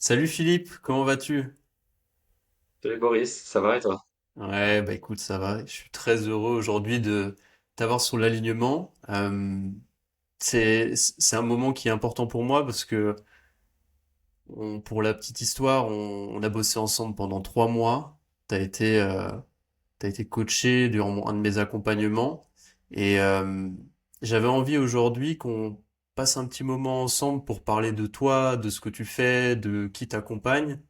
Salut Philippe, comment vas-tu? Salut Boris, ça va et toi? Ouais, bah écoute, ça va. Je suis très heureux aujourd'hui de t'avoir sur l'alignement. C'est un moment qui est important pour moi parce que pour la petite histoire, on a bossé ensemble pendant 3 mois. T'as été coaché durant un de mes accompagnements et j'avais envie aujourd'hui qu'on passe un petit moment ensemble pour parler de toi, de ce que tu fais, de qui t'accompagne.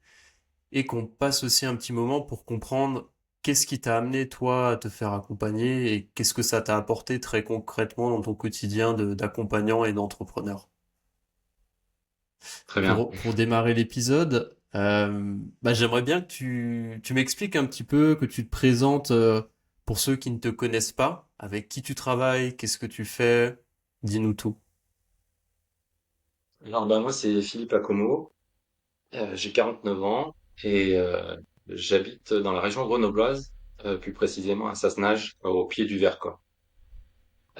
Et qu'on passe aussi un petit moment pour comprendre qu'est-ce qui t'a amené toi à te faire accompagner et qu'est-ce que ça t'a apporté très concrètement dans ton quotidien d'accompagnant et d'entrepreneur. Très bien. Pour démarrer l'épisode, bah, j'aimerais bien que tu m'expliques un petit peu, que tu te présentes pour ceux qui ne te connaissent pas, avec qui tu travailles, qu'est-ce que tu fais, dis-nous tout. Alors moi c'est Philippe Acomo, j'ai 49 ans et j'habite dans la région grenobloise, plus précisément à Sassenage, au pied du Vercors.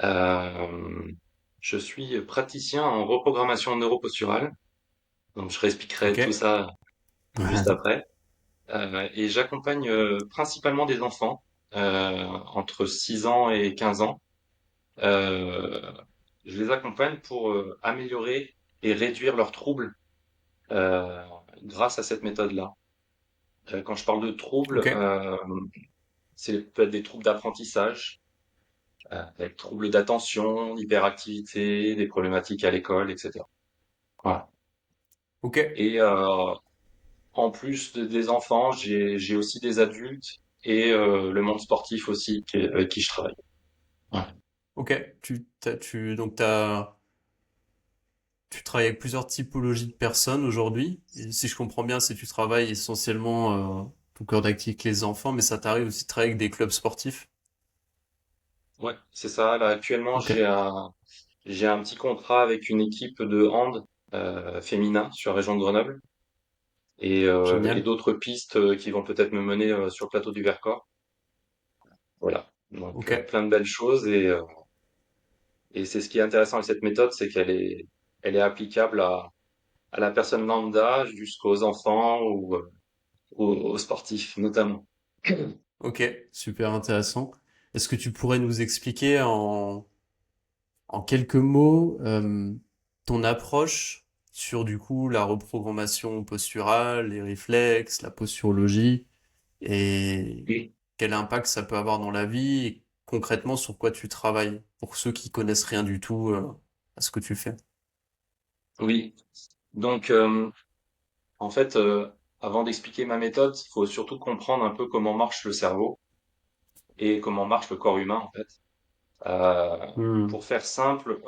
Euh, je suis praticien en reprogrammation neuroposturale, donc je réexpliquerai Ok? tout ça juste après. Et j'accompagne principalement des enfants entre 6 ans et 15 ans. Euh, je les accompagne pour améliorer et réduire leurs troubles euh, grâce à cette méthode-là. Quand je parle de troubles, Ok? c'est peut être des troubles d'apprentissage, avec troubles d'attention, d'hyperactivité, des problématiques à l'école, etc. Voilà. Ok? Et en plus des enfants, j'ai aussi des adultes et le monde sportif aussi avec qui je travaille. Ouais. Ok? Donc tu travailles avec plusieurs typologies de personnes aujourd'hui. Et si je comprends bien, c'est que tu travailles essentiellement ton cœur d'activité avec les enfants, mais ça t'arrive aussi de travailler avec des clubs sportifs. Ouais, c'est ça. Là, actuellement, Ok, j'ai un petit contrat avec une équipe de hand féminin sur la région de Grenoble et génial. d'autres pistes qui vont peut-être me mener sur le plateau du Vercors. Voilà. Donc Ok, plein de belles choses et c'est ce qui est intéressant avec cette méthode, c'est qu'elle est applicable à la personne lambda jusqu'aux enfants ou aux sportifs notamment. ok, super intéressant. Est-ce que tu pourrais nous expliquer en quelques mots ton approche sur du coup la reprogrammation posturale, les réflexes, la posturologie et Oui. quel impact ça peut avoir dans la vie et concrètement sur quoi tu travailles pour ceux qui connaissent rien du tout à ce que tu fais. Oui. Donc en fait, avant d'expliquer ma méthode, il faut surtout comprendre un peu comment marche le cerveau et comment marche le corps humain en fait. Euh, Hmm. pour faire simple,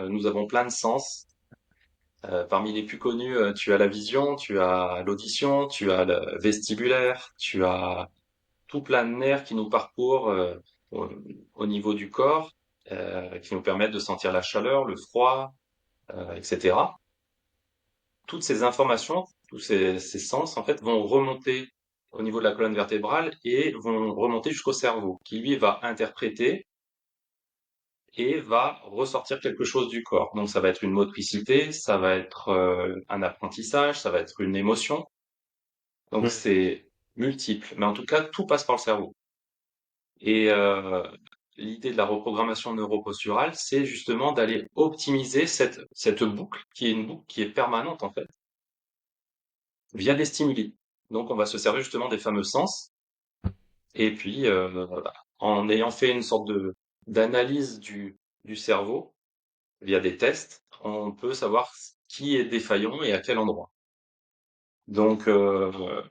nous avons plein de sens. Parmi les plus connus, tu as la vision, tu as l'audition, tu as le vestibulaire, tu as tout plein de nerfs qui nous parcourent au, au niveau du corps, qui nous permettent de sentir la chaleur, le froid, etc. Toutes ces informations, tous ces sens, en fait, vont remonter au niveau de la colonne vertébrale et vont remonter jusqu'au cerveau, qui lui va interpréter et va ressortir quelque chose du corps. Donc ça va être une motricité, ça va être un apprentissage, ça va être une émotion. Donc Hmm. c'est multiple, mais en tout cas tout passe par le cerveau. Et l'idée de la reprogrammation neuroposturale, c'est justement d'aller optimiser cette boucle, qui est une boucle qui est permanente en fait, via des stimuli. Donc on va se servir justement des fameux sens, et puis en ayant fait une sorte de d'analyse du cerveau, via des tests, on peut savoir qui est défaillant et à quel endroit. Donc,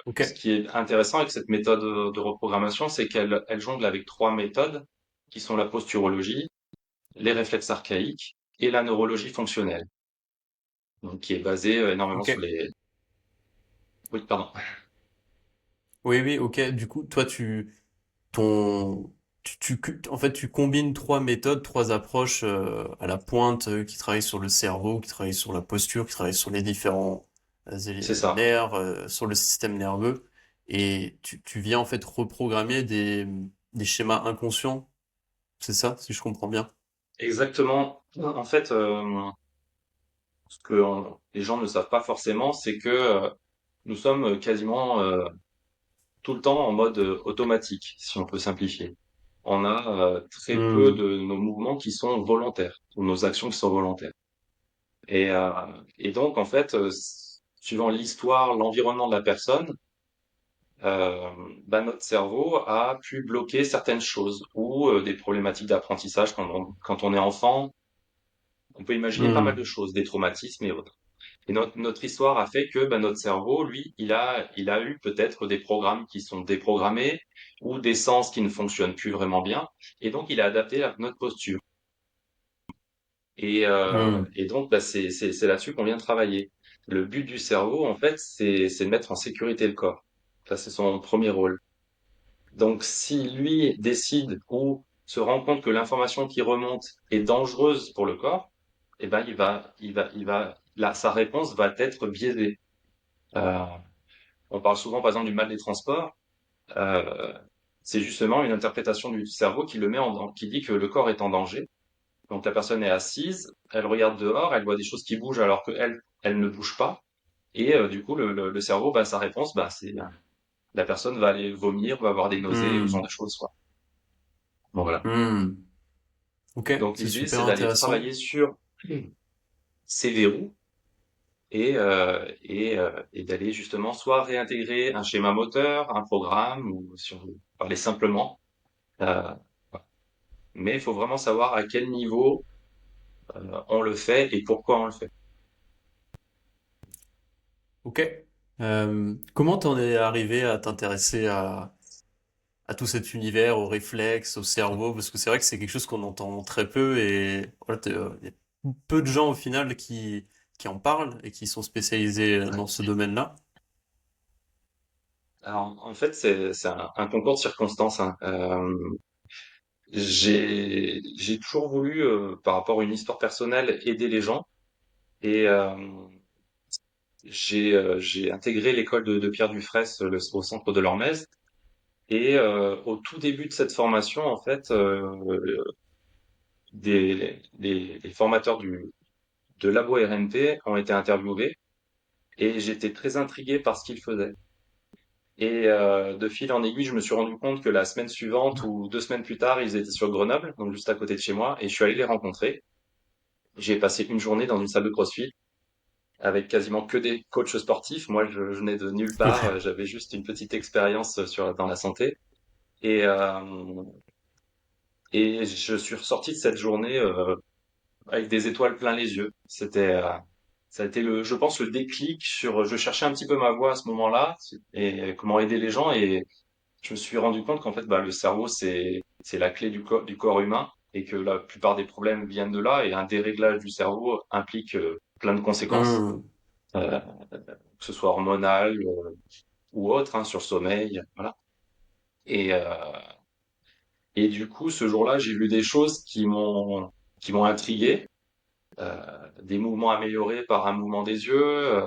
Ok, ce qui est intéressant avec cette méthode de reprogrammation, c'est qu'elle jongle avec trois méthodes qui sont la posturologie, les réflexes archaïques et la neurologie fonctionnelle, donc qui est basée énormément ok. sur les... Oui, pardon. Oui, oui, ok. Du coup, toi, ton, en fait, tu combines trois méthodes, trois approches à la pointe qui travaillent sur le cerveau, qui travaillent sur la posture, qui travaillent sur les différents C'est ça. nerfs, sur le système nerveux, et tu viens en fait reprogrammer des schémas inconscients. C'est ça, si je comprends bien. Exactement. En fait, ce que les gens ne savent pas forcément, c'est que nous sommes quasiment tout le temps en mode automatique, si on peut simplifier. On a très peu Hmm. de nos mouvements qui sont volontaires, ou nos actions qui sont volontaires. Et, euh, et donc, en fait, suivant l'histoire, l'environnement de la personne, euh, bah, notre cerveau a pu bloquer certaines choses ou des problématiques d'apprentissage quand on est enfant. On peut imaginer pas mal de Hmm. choses, des traumatismes et autres. Et notre histoire a fait que bah, notre cerveau, lui, il a eu peut-être des programmes qui sont déprogrammés ou des sens qui ne fonctionnent plus vraiment bien. Et donc, il a adapté notre posture. Hmm. Et donc, bah, c'est là-dessus qu'on vient travailler. Le but du cerveau, en fait, c'est de mettre en sécurité le corps. Ça, c'est son premier rôle. Donc, si lui décide ou se rend compte que l'information qui remonte est dangereuse pour le corps, eh ben, là, sa réponse va être biaisée. Euh, on parle souvent, par exemple, du mal des transports. Euh, c'est justement une interprétation du cerveau qui le met qui dit que le corps est en danger. Donc, la personne est assise, elle regarde dehors, elle voit des choses qui bougent alors que elle ne bouge pas. Et du coup, le cerveau, bah, sa réponse, bah, c'est la personne va aller vomir, va avoir des nausées ou ce genre de Hmm. choses, quoi. Bon, voilà. Hmm. Ok, Donc c'est l'idée, super c'est d'aller intéressant. travailler sur ces verrous et d'aller justement soit réintégrer un schéma moteur, un programme, ou si on veut parler simplement. Euh, voilà. Mais il faut vraiment savoir à quel niveau on le fait et pourquoi on le fait. Ok. Comment t'en es arrivé à t'intéresser à tout cet univers, aux réflexes, au cerveau? Parce que c'est vrai que c'est quelque chose qu'on entend très peu et voilà, il y a peu de gens au final qui en parlent et qui sont spécialisés dans ce domaine-là. Alors en fait, c'est un concours de circonstances, hein. J'ai toujours voulu, par rapport à une histoire personnelle, aider les gens et j'ai intégré l'école de Pierre Dufraisse au centre de l'Ormez. Et au tout début de cette formation, en fait, les formateurs de Labo RNP ont été interviewés et j'étais très intrigué par ce qu'ils faisaient. Et de fil en aiguille, je me suis rendu compte que la semaine suivante ou 2 semaines plus tard, ils étaient sur Grenoble, donc juste à côté de chez moi, et je suis allé les rencontrer. J'ai passé une journée dans une salle de CrossFit avec quasiment que des coachs sportifs. Moi, je venais de nulle part, Ouais. j'avais juste une petite expérience dans la santé. Et, et je suis ressorti de cette journée avec des étoiles plein les yeux. Ça a été je pense, le déclic sur, je cherchais un petit peu ma voie à ce moment-là et comment aider les gens et je me suis rendu compte qu'en fait, bah, le cerveau, c'est la clé du corps humain et que la plupart des problèmes viennent de là et un déréglage du cerveau implique plein de conséquences, Hmm. que ce soit hormonal ou autre, hein, sur le sommeil, voilà. Et, euh, et du coup, ce jour-là, j'ai vu des choses qui m'ont intrigué, des mouvements améliorés par un mouvement des yeux,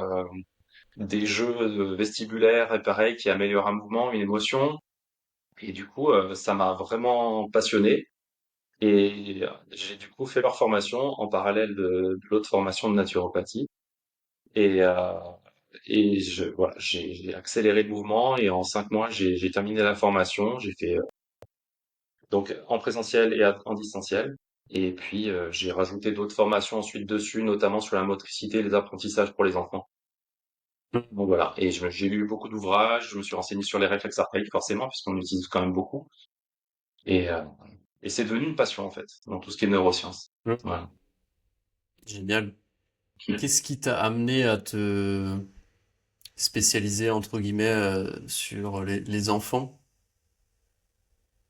des jeux vestibulaires et pareil qui améliorent un mouvement, une émotion. Et du coup, ça m'a vraiment passionné. Et j'ai du coup fait leur formation en parallèle de l'autre formation de naturopathie. Et, voilà, j'ai accéléré le mouvement et en 5 mois, j'ai terminé la formation. J'ai fait donc en présentiel et en distanciel. Et puis, j'ai rajouté d'autres formations ensuite dessus, notamment sur la motricité et les apprentissages pour les enfants. Donc voilà, et j'ai lu beaucoup d'ouvrages, je me suis renseigné sur les réflexes archaïques forcément, puisqu'on utilise quand même beaucoup. Et, euh, et c'est devenu une passion en fait, dans tout ce qui est neurosciences. Hmm. Voilà. Génial. Qu'est-ce qui t'a amené à te spécialiser entre guillemets sur les enfants?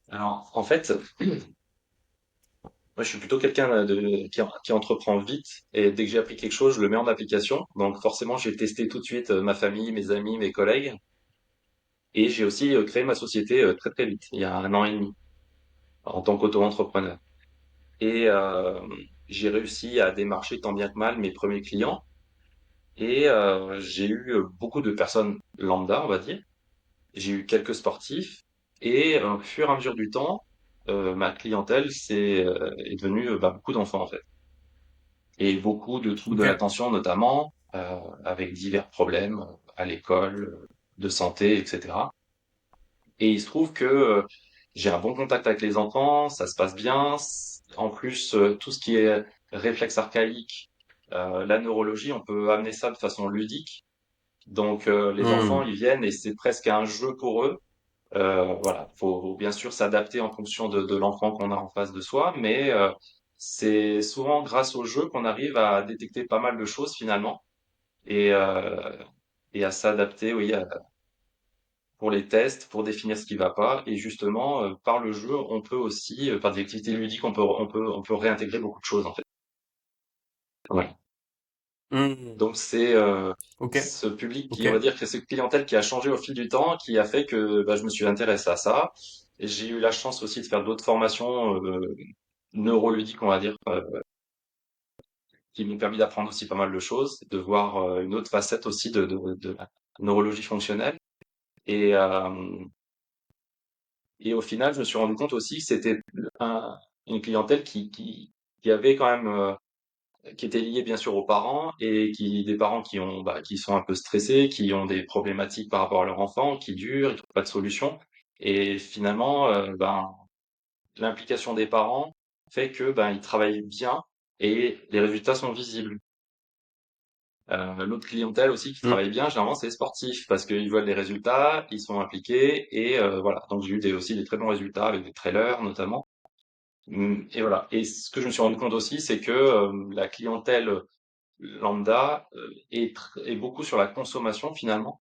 Alors en fait, moi je suis plutôt quelqu'un qui entreprend vite, et dès que j'ai appris quelque chose, je le mets en application. Donc forcément, j'ai testé tout de suite ma famille, mes amis, mes collègues, et j'ai aussi créé ma société très très vite, il y a 1 an et demi, en tant qu'auto-entrepreneur. Et j'ai réussi à démarcher tant bien que mal mes premiers clients. Et j'ai eu beaucoup de personnes lambda, on va dire. J'ai eu quelques sportifs. Et au fur et à mesure du temps, ma clientèle est devenue bah, beaucoup d'enfants en fait. Et beaucoup de troubles de Ok. l'attention notamment, avec divers problèmes. à l'école, de santé, etc. Et il se trouve que j'ai un bon contact avec les enfants, ça se passe bien. En plus, tout ce qui est réflexe archaïque, la neurologie, on peut amener ça de façon ludique. Donc les enfants, Hmm. ils viennent et c'est presque un jeu pour eux. Voilà, faut bien sûr s'adapter en fonction de l'enfant qu'on a en face de soi, mais c'est souvent grâce au jeu qu'on arrive à détecter pas mal de choses finalement et, euh, et à s'adapter, oui, pour les tests, pour définir ce qui va pas. Et justement, par le jeu, on peut aussi, par des activités ludiques, on peut réintégrer beaucoup de choses en fait. Voilà. Hmm. Donc c'est Ok, ce public ok. qui, on va dire que cette clientèle qui a changé au fil du temps, qui a fait que bah, je me suis intéressé à ça. Et j'ai eu la chance aussi de faire d'autres formations neuroludiques, on va dire, qui m'ont permis d'apprendre aussi pas mal de choses, de voir une autre facette aussi de la neurologie fonctionnelle. Et, euh, et au final, je me suis rendu compte aussi que c'était une clientèle qui avait quand même qui était liée bien sûr aux parents et des parents qui sont un peu stressés, qui ont des problématiques par rapport à leur enfant, qui durent, ils trouvent pas de solution. Et finalement, l'implication des parents fait que ils travaillent bien et les résultats sont visibles. L'autre clientèle aussi qui Hmm. travaille bien, généralement, c'est les sportifs parce qu'ils voient des résultats, ils sont impliqués et voilà. Donc j'ai eu aussi des très bons résultats avec des trailers notamment. Et voilà. Et ce que je me suis rendu compte aussi, c'est que la clientèle lambda est beaucoup sur la consommation finalement.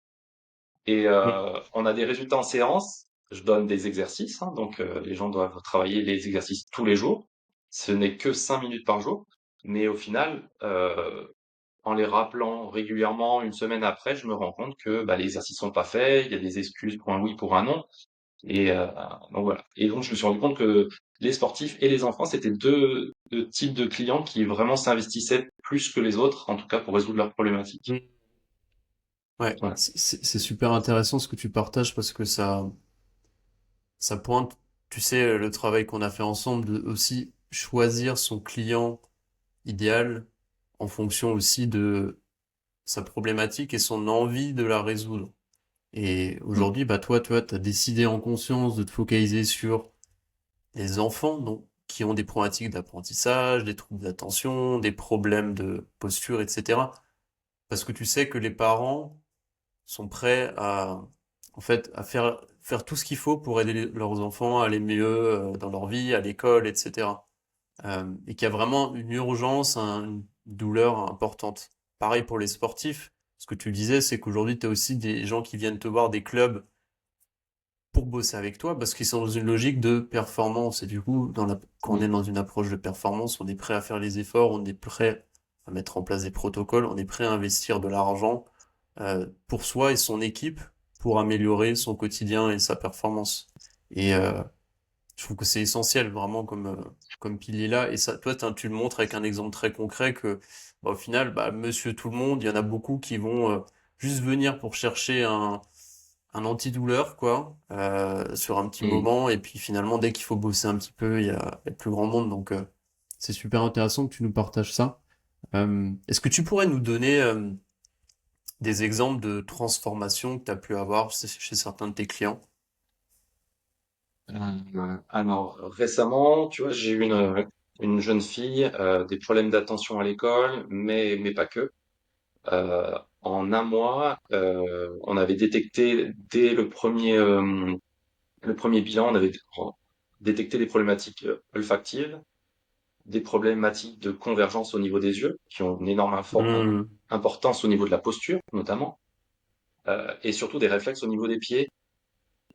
Et Hmm. on a des résultats en séance. Je donne des exercices, hein, donc les gens doivent travailler les exercices tous les jours. Ce n'est que 5 minutes par jour, mais au final, en les rappelant régulièrement une semaine après, je me rends compte que les exercices sont pas faits, il y a des excuses pour un oui, pour un non. Et donc voilà. Et donc je me suis rendu compte que les sportifs et les enfants, c'était deux types de clients qui vraiment s'investissaient plus que les autres, en tout cas pour résoudre leurs problématiques. Hmm. Ouais, Voilà. c'est super intéressant ce que tu partages parce que ça pointe, tu sais, le travail qu'on a fait ensemble de aussi choisir son client idéal en fonction aussi de sa problématique et son envie de la résoudre. Et Mm. aujourd'hui, bah toi, tu vois, t'as décidé en conscience de te focaliser sur les enfants, donc, qui ont des problématiques d'apprentissage, des troubles d'attention, des problèmes de posture, etc. Parce que tu sais que les parents sont prêts à, en fait, à faire tout ce qu'il faut pour aider leurs enfants à aller mieux dans leur vie, à l'école, etc. Et qu'il y a vraiment une urgence, une douleur importante. Pareil pour les sportifs. Ce que tu disais, c'est qu'aujourd'hui, tu as aussi des gens qui viennent te voir, des clubs, pour bosser avec toi, parce qu'ils sont dans une logique de performance. Et du coup, quand on est Mm. dans une approche de performance, on est prêt à faire les efforts, on est prêt à mettre en place des protocoles, on est prêt à investir de l'argent pour soi et son équipe pour améliorer son quotidien et sa performance. Et je trouve que c'est essentiel vraiment comme pilier là. Et ça, toi, tu le montres avec un exemple très concret que, au final, Monsieur Tout le Monde, il y en a beaucoup qui vont juste venir pour chercher un antidouleur, quoi, sur un petit Mm. moment. Et puis finalement, dès qu'il faut bosser un petit peu, il y a plus grand monde. Donc, c'est super intéressant que tu nous partages ça. Est-ce que tu pourrais nous donner des exemples de transformations que tu as pu avoir chez certains de tes clients? Alors récemment, tu vois, j'ai eu une jeune fille, des problèmes d'attention à l'école, mais pas que. En un mois, on avait détecté dès le premier bilan, on avait détecté des problématiques olfactives, des problématiques de convergence au niveau des yeux, qui ont une énorme Hmm. importance au niveau de la posture, notamment, et surtout des réflexes au niveau des pieds,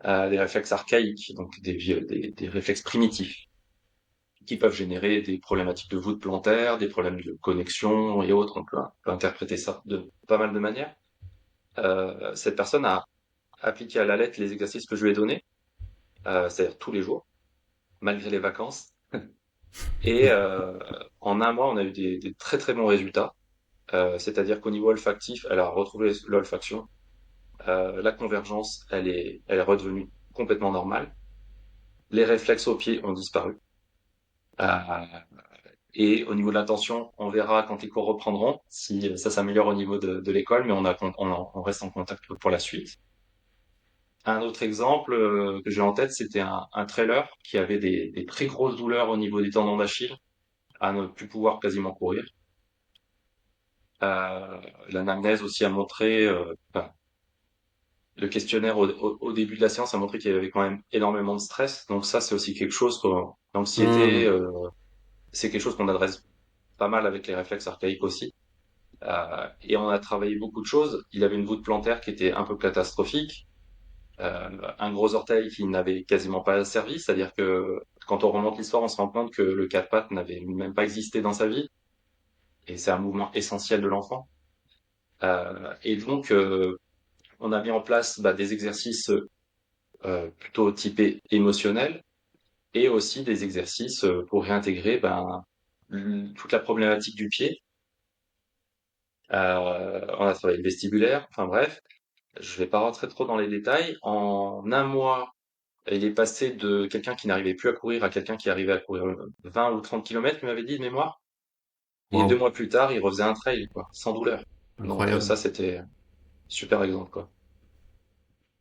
des réflexes archaïques, donc des réflexes primitifs, qui peuvent générer des problématiques de voûte plantaire, des problèmes de connexion et autres. On peut interpréter ça de pas mal de manières. Cette personne a appliqué à la lettre les exercices que je lui ai donnés, c'est-à-dire tous les jours, malgré les vacances. Et en un mois, on a eu des très très bons résultats. C'est-à-dire qu'au niveau olfactif, elle a retrouvé l'olfaction. La convergence, elle est redevenue complètement normale. Les réflexes aux pieds ont disparu. Euh, Et au niveau de l'attention, on verra quand les cours reprendront si ça s'améliore au niveau de l'école, mais on reste en contact pour la suite. Un autre exemple que j'ai en tête, c'était un trailer qui avait des très grosses douleurs au niveau des tendons d'Achille, à ne plus pouvoir quasiment courir. Euh, L'anamnèse aussi a montré, enfin, le questionnaire au début de la séance a montré qu'il y avait quand même énormément de stress. Donc ça, c'est aussi quelque chose, l'anxiété, Hmm. c'est quelque chose qu'on adresse pas mal avec les réflexes archaïques aussi. Et on a travaillé beaucoup de choses. Il avait une voûte plantaire qui était un peu catastrophique, un gros orteil qui n'avait quasiment pas servi, c'est-à-dire que quand on remonte l'histoire, on se rend compte que le quatre pattes n'avait même pas existé dans sa vie, et c'est un mouvement essentiel de l'enfant. Et donc, on a mis en place des exercices plutôt typés émotionnels et aussi des exercices pour réintégrer toute la problématique du pied. On a travaillé le vestibulaire, enfin bref. Je vais pas rentrer trop dans les détails. En un mois, il est passé de quelqu'un qui n'arrivait plus à courir à quelqu'un qui arrivait à courir 20 ou 30 kilomètres, il m'avait dit de mémoire. Et deux Waouh, mois plus tard, il refaisait un trail, quoi, sans douleur. Donc incroyable. ça, c'était super exemple, quoi.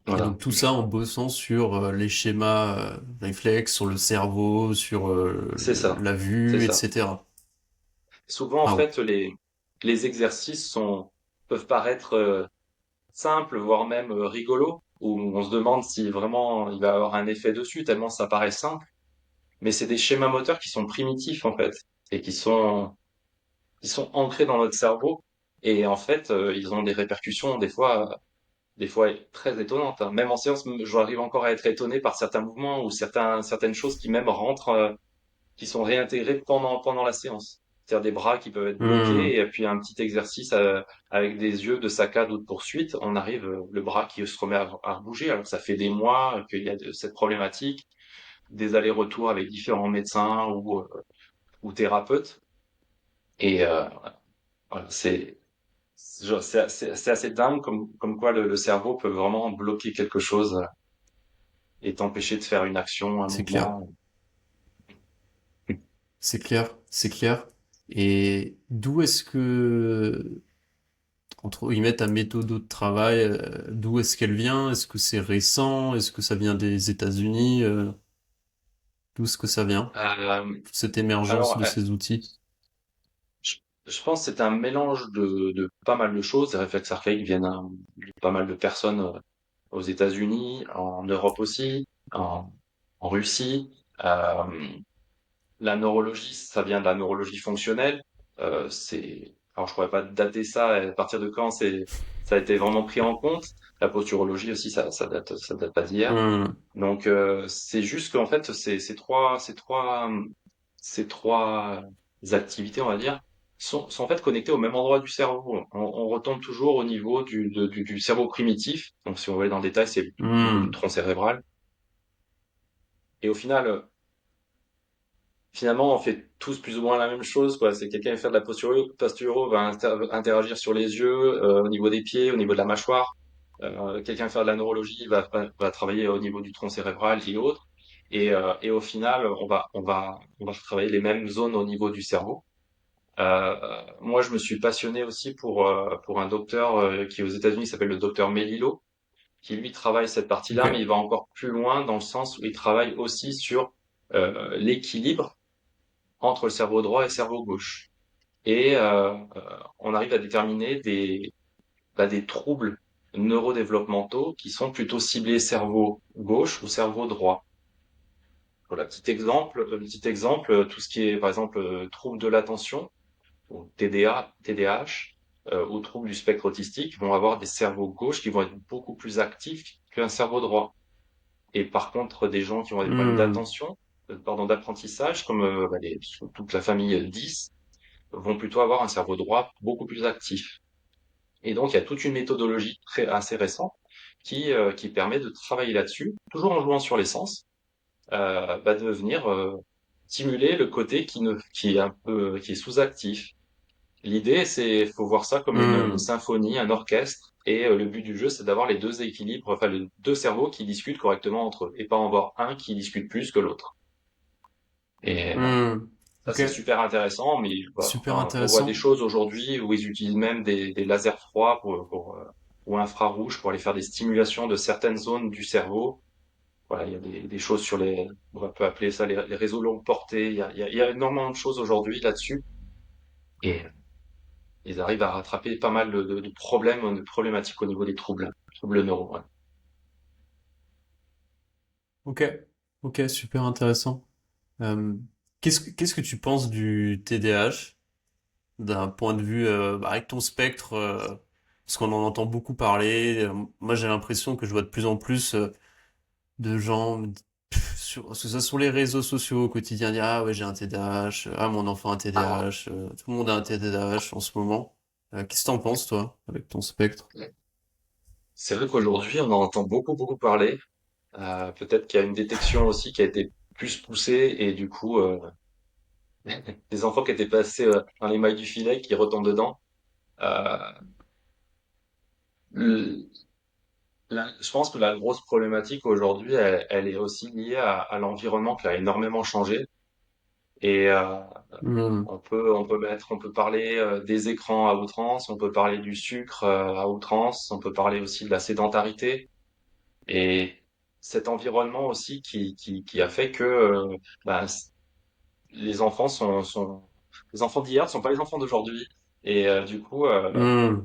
Et Voilà. donc tout ça en bossant sur les schémas réflexes, sur le cerveau, sur C'est ça. la C'est vue, ça. etc. Souvent, en Waouh. fait, les exercices peuvent paraître simples, voire même rigolos, où on se demande si vraiment il va avoir un effet dessus, tellement ça paraît simple. Mais c'est des schémas moteurs qui sont primitifs, en fait, et qui sont ancrés dans notre cerveau. Et en fait, ils ont des répercussions des fois très étonnantes, hein. Même en séance, j'arrive encore à être étonné par certains mouvements ou certaines choses qui même rentrent, qui sont réintégrées pendant la séance. C'est-à-dire des bras qui peuvent être Hmm. bloqués et puis un petit exercice avec des yeux de saccade ou de poursuite, on arrive, le bras qui se remet à bouger. Alors ça fait des mois qu'il y a cette problématique, des allers-retours avec différents médecins ou thérapeutes. Et voilà, c'est assez dingue comme quoi le cerveau peut vraiment bloquer quelque chose et t'empêcher de faire une action, un C'est clair. mouvement. C'est clair. C'est clair. Et d'où est-ce que, entre guillemets, ta méthode de travail, d'où est-ce qu'elle vient? Est-ce que c'est récent? Est-ce que ça vient des États-Unis? D'où est-ce que ça vient? Euh, Toute cette émergence alors, de ces outils? je, je pense que c'est un mélange de pas mal de choses. Les réflexes archaïques viennent de pas mal de personnes aux États-Unis, en Europe aussi, en Russie. Euh, La neurologie, ça vient de la neurologie fonctionnelle. Alors je pourrais pas dater ça, à partir de quand ça a été vraiment pris en compte. La posturologie aussi, ça date pas d'hier. Hmm. Donc c'est juste qu'en fait, ces trois activités, on va dire, sont en fait connectées au même endroit du cerveau. On retombe toujours au niveau du cerveau primitif. Donc si on va aller dans le détail, c'est au niveau du Hmm. tronc cérébral. Et au final, finalement, on fait tous plus ou moins la même chose, quoi. C'est quelqu'un qui va faire de la posturo va interagir sur les yeux, au niveau des pieds, au niveau de la mâchoire. Quelqu'un qui va faire de la neurologie va travailler au niveau du tronc cérébral et autres. Et au final, on va travailler les mêmes zones au niveau du cerveau. Moi, je me suis passionné aussi pour un docteur qui est aux États-Unis, qui s'appelle le docteur Melillo, qui lui travaille cette partie-là, mais Ok. il va encore plus loin dans le sens où il travaille aussi sur l'équilibre entre le cerveau droit et le cerveau gauche. Et on arrive à déterminer des troubles neurodéveloppementaux qui sont plutôt ciblés cerveau gauche ou cerveau droit. Voilà, petit exemple, tout ce qui est par exemple troubles de l'attention, ou TDA, TDAH, ou troubles du spectre autistique vont avoir des cerveaux gauches qui vont être beaucoup plus actifs qu'un cerveau droit. Et par contre, des gens qui ont des problèmes Hmm. d'attention, pardon, d'apprentissage, comme toute la famille 10, vont plutôt avoir un cerveau droit beaucoup plus actif. Et donc, il y a toute une méthodologie assez récente qui permet de travailler là-dessus, toujours en jouant sur les sens, de venir stimuler le côté qui est sous-actif. L'idée, faut voir ça comme une Hmm. symphonie, un orchestre, et le but du jeu, c'est d'avoir les deux équilibres, enfin les deux cerveaux qui discutent correctement entre eux, et pas en avoir un qui discute plus que l'autre. Et Hmm. Ça, Ok, c'est super intéressant, mais voilà, super enfin, on voit des intéressant. choses aujourd'hui où ils utilisent même des lasers froids ou infrarouges pour aller faire des stimulations de certaines zones du cerveau. Voilà, il y a des choses sur on peut appeler ça les réseaux longue portée. Il y a énormément de choses aujourd'hui là-dessus. Et ils arrivent à rattraper pas mal de problèmes, de problématiques au niveau des troubles neuro. Ouais. Ok, ok, super intéressant. Euh, qu'est-ce que tu penses du TDAH d'un point de vue bah, avec ton spectre parce qu'on en entend beaucoup parler. Moi, j'ai l'impression que je vois de plus en plus de gens que ce soit sur les réseaux sociaux au quotidien dire ah ouais j'ai un TDAH, ah mon enfant a un TDAH, tout le monde a un TDAH en ce moment. Qu'est-ce que t'en penses toi avec ton spectre? C'est vrai qu'aujourd'hui, on en entend beaucoup parler. Peut-être qu'il y a une détection aussi qui a été plus poussée et du coup, des enfants qui étaient passés dans les mailles du filet qui retombent dedans. Euh, le- je pense que la grosse problématique aujourd'hui, elle est aussi liée à l'environnement qui a énormément changé. Et Hmm. on peut parler des écrans à outrance, on peut parler du sucre à outrance, on peut parler aussi de la sédentarité et cet environnement aussi qui a fait que bah, les enfants les enfants d'hier ne sont pas les enfants d'aujourd'hui. Et du coup, Hmm.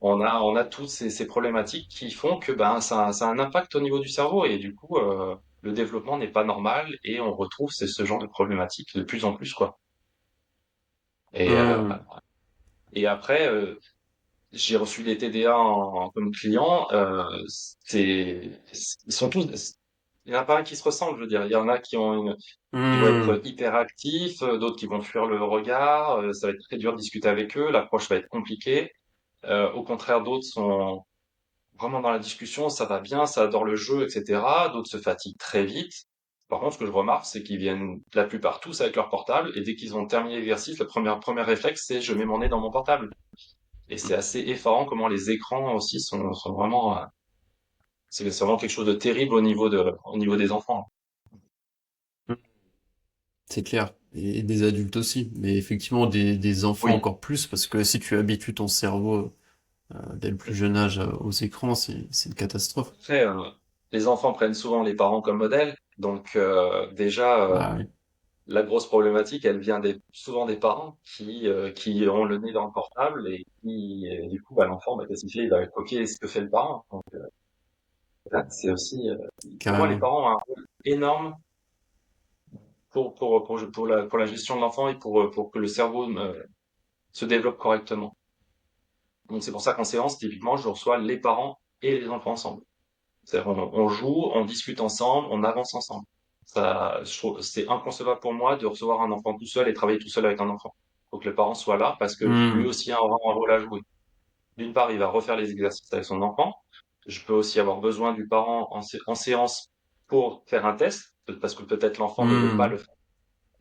on a toutes ces problématiques qui font que ben ça a un impact au niveau du cerveau et du coup le développement n'est pas normal et on retrouve ce genre de problématiques de plus en plus quoi. Et Hmm. et après j'ai reçu des TDA comme client, ils sont tous il y en a pas un qui se ressemble, je veux dire. Il y en a qui vont être Hmm. hyperactifs, d'autres qui vont fuir le regard, ça va être très dur de discuter avec eux, l'approche va être compliquée. Au contraire, d'autres sont vraiment dans la discussion, ça va bien, ça adore le jeu, etc. D'autres se fatiguent très vite. Par contre, ce que je remarque, c'est qu'ils viennent la plupart tous avec leur portable et dès qu'ils ont terminé l'exercice, le premier réflexe, c'est je mets mon nez dans mon portable. Et c'est assez effarant comment les écrans aussi sont vraiment, c'est vraiment quelque chose de terrible au niveau des enfants. C'est clair. Et des adultes aussi. Mais effectivement, des enfants Oui. encore plus, parce que si tu habitues ton cerveau dès le plus jeune âge aux écrans, c'est une catastrophe. Après, les enfants prennent souvent les parents comme modèle. Donc déjà, Bah oui. la grosse problématique, elle vient souvent des parents qui ont le nez dans le portable et qui, du coup, bah, l'enfant, bah, qu'est-ce qu'il fait? Il va copier ce que fait le parent. Donc, c'est aussi, pour moi, les Carrément. parents ont un rôle énorme pour la gestion de l'enfant et pour que le cerveau se développe correctement. Donc, c'est pour ça qu'en séance, typiquement, je reçois les parents et les enfants ensemble. C'est-à-dire, on joue, on discute ensemble, on avance ensemble. Ça, je trouve, c'est inconcevable pour moi de recevoir un enfant tout seul et travailler tout seul avec un enfant. Faut que le parent soit là parce que lui Hmm. aussi aura un rôle à jouer. D'une part, il va refaire les exercices avec son enfant. Je peux aussi avoir besoin du parent en séance pour faire un test, parce que peut-être l'enfant ne veut pas le Hmm. faire,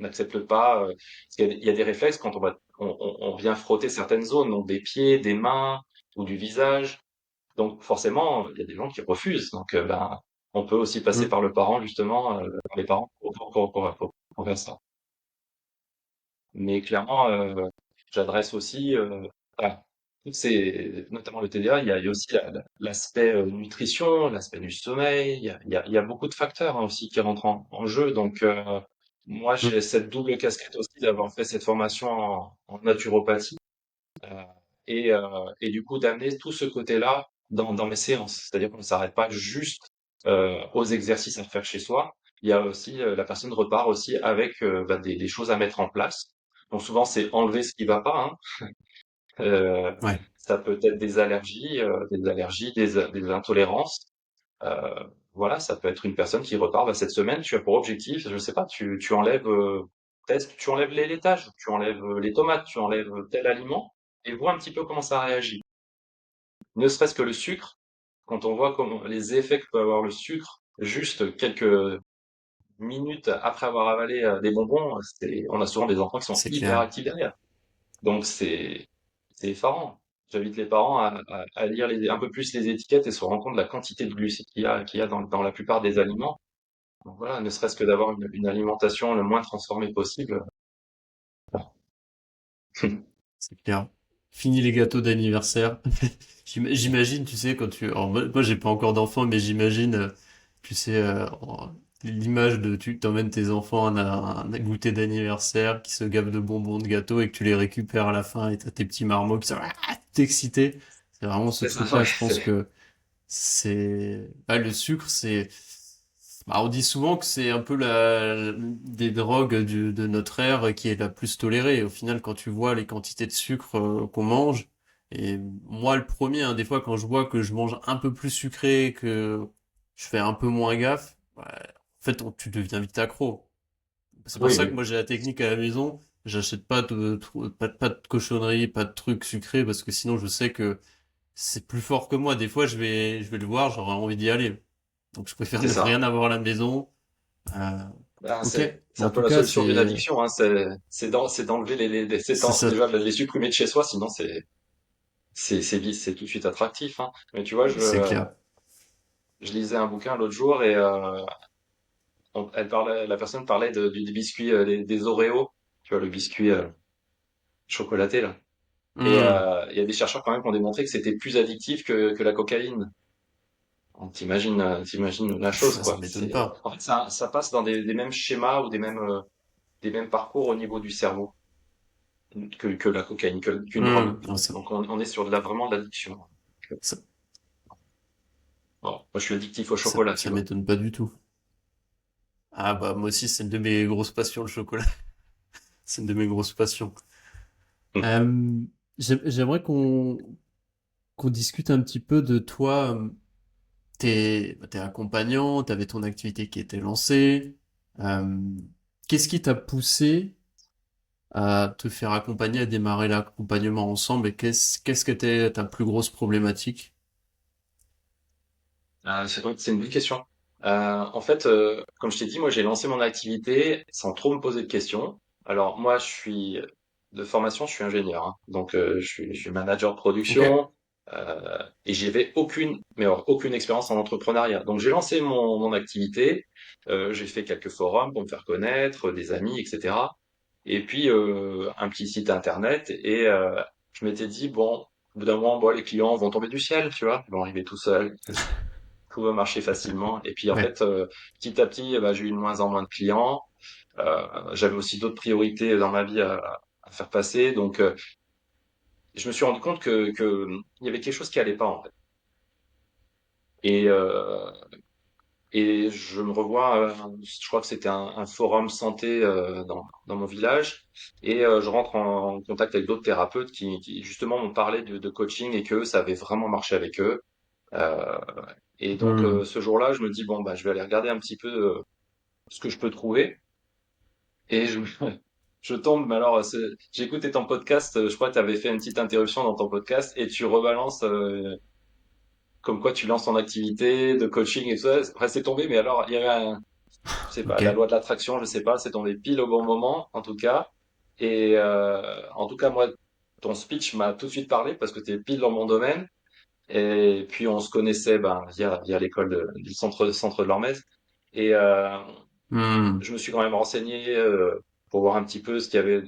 n'accepte pas, parce qu'il y a des réflexes quand on vient frotter certaines zones, donc des pieds, des mains ou du visage. Donc forcément, il y a des gens qui refusent. Donc ben, on peut aussi passer Hmm. par le parent justement, par les parents pour faire ça. Mais clairement, j'adresse aussi voilà, notamment le TDA, il y a aussi l'aspect nutrition, l'aspect du sommeil, il y a beaucoup de facteurs hein, aussi qui rentrent en jeu. Donc moi Hmm. j'ai cette double casquette aussi d'avoir fait cette formation en naturopathie euh, et du coup d'amener tout ce côté-là dans mes séances. C'est-à-dire qu'on ne s'arrête pas juste aux exercices à faire chez soi. Il y a aussi la personne repart aussi avec bah, des choses à mettre en place. Donc souvent c'est enlever ce qui va pas. Hein. Euh, Ouais, ça peut être des intolérances. Voilà, ça peut être une personne qui repart. Bah, cette semaine, tu as pour objectif, je sais pas, tu enlèves peut-être tu enlèves les laitages, tu enlèves les tomates, tu enlèves tel aliment et vois un petit peu comment ça réagit. Ne serait-ce que le sucre, quand on voit comment les effets que peut avoir le sucre, juste quelques minutes après avoir avalé des bonbons, on a souvent des enfants qui sont c'est hyper clair. actifs derrière. Donc c'est effarant. J'invite les parents à lire un peu plus les étiquettes et se rendre compte de la quantité de glucides qu'il y a dans la plupart des aliments. Donc voilà, ne serait-ce que d'avoir une alimentation le moins transformée possible, C'est clair. Fini les gâteaux d'anniversaire. J'imagine, tu sais, quand tu... Alors, moi, j'ai pas encore d'enfants, mais j'imagine, tu sais, l'image de tu t'emmènes tes enfants à un goûter d'anniversaire, qui se gavent de bonbons, de gâteaux, et que tu les récupères à la fin, et t'as tes petits marmots qui sont tout excités. C'est vraiment ce C'est ça, ouais, truc-là, je pense que c'est... Ah, le sucre, c'est... Bah, on dit souvent que c'est un peu des drogues de notre ère qui est la plus tolérée. Au final, quand tu vois les quantités de sucre qu'on mange, et moi le premier, hein, des fois quand je vois que je mange un peu plus sucré, que je fais un peu moins gaffe, ouais, en fait, tu deviens vite accro. C'est pour oui, ça que oui, moi j'ai la technique à la maison, j'achète pas de cochonneries, pas de trucs sucrés, parce que sinon je sais que c'est plus fort que moi. Des fois, je vais le voir, j'aurais envie d'y aller. Donc je préfère c'est ne ça. rien avoir à la maison. Euh, Ben, ok. c'est Mais un en peu tout la cas, solution d'une addiction, hein. C'est d'enlever c'est ça, déjà de les supprimer de chez soi, sinon c'est tout de suite attractif, hein. Mais tu vois, c'est clair. je lisais un bouquin l'autre jour et la personne parlait des biscuits, des Oreos, tu vois, le biscuit chocolaté là. Et Hmm. il y a des chercheurs quand même qui ont démontré que c'était plus addictif que la cocaïne. Donc, t'imagines la chose, Ça quoi. m'étonne pas. En fait, ça passe dans des mêmes schémas ou des mêmes parcours au niveau du cerveau que la cocaïne, qu'une drogue. Hmm. Non, Donc, on est sur vraiment de l'addiction. ça, Bon, moi, je suis addictif au chocolat, tu ça vois. m'étonne pas du tout. Ah bah moi aussi, c'est une de mes grosses passions, le chocolat. C'est une de mes grosses passions. Hum. Euh, j'aimerais qu'on discute un petit peu de toi. T'es accompagnant, t'avais ton activité qui était lancée. Euh, qu'est-ce qui t'a poussé à te faire accompagner, à démarrer l'accompagnement ensemble et qu'est-ce que était ta plus grosse problématique? C'est une bonne question. En fait, comme je t'ai dit, moi, j'ai lancé mon activité sans trop me poser de questions. Alors, moi, de formation, je suis ingénieur, hein. Donc, je suis manager de Ok. production, et j'avais mais alors, aucune expérience en entrepreneuriat. Donc, j'ai lancé mon activité. J'ai fait quelques forums pour me faire connaître, des amis, etc. Et puis, un petit site internet. Et je m'étais dit, bon, au bout d'un moment, bon, les clients vont tomber du ciel, tu vois, ils vont arriver tout seuls, tout va marcher facilement. Et puis en Ouais. fait, petit à petit, bah, j'ai eu de moins en moins de clients. J'avais aussi d'autres priorités dans ma vie à faire passer. Donc, je me suis rendu compte que il y avait quelque chose qui allait pas en fait. Et, euh, et je me revois, je crois que c'était un forum santé dans mon village. Et je rentre en contact avec d'autres thérapeutes qui justement m'ont parlé de coaching et que ça avait vraiment marché avec eux. Euh, et donc Hmm. ce jour-là, je me dis bon bah je vais aller regarder un petit peu ce que je peux trouver. Et je tombe, mais alors j'ai écouté ton podcast, je crois que tu avais fait une petite interruption dans ton podcast et tu rebalances comme quoi tu lances ton activité de coaching et tout ça. Après c'est tombé, mais alors il y avait je sais pas, Ok. la loi de l'attraction, je sais pas, c'est tombé pile au bon moment en tout cas. Et en tout cas moi, ton speech m'a tout de suite parlé parce que tu es pile dans mon domaine. Et puis on se connaissait ben, via l'école du centre de l'Ormez. Et Hmm. je me suis quand même renseigné pour voir un petit peu ce qu'il y avait